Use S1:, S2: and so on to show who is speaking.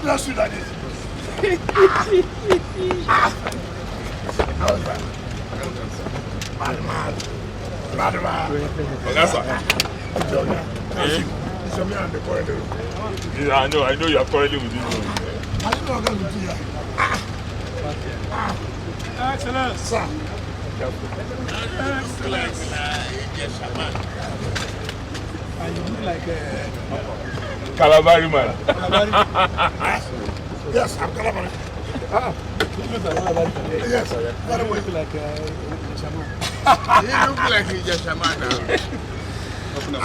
S1: dress you like this? Mad.
S2: Oh, that's all. Yeah, I know you are quarreling with this one.
S1: I didn't know I was going to do that.
S3: Excellent.
S1: Sir.
S3: And you look like a
S2: Calabari man.
S1: Yes, I'm Calabari. Yes,
S3: you look like a shaman.
S4: You look like a shaman now.
S3: Open up.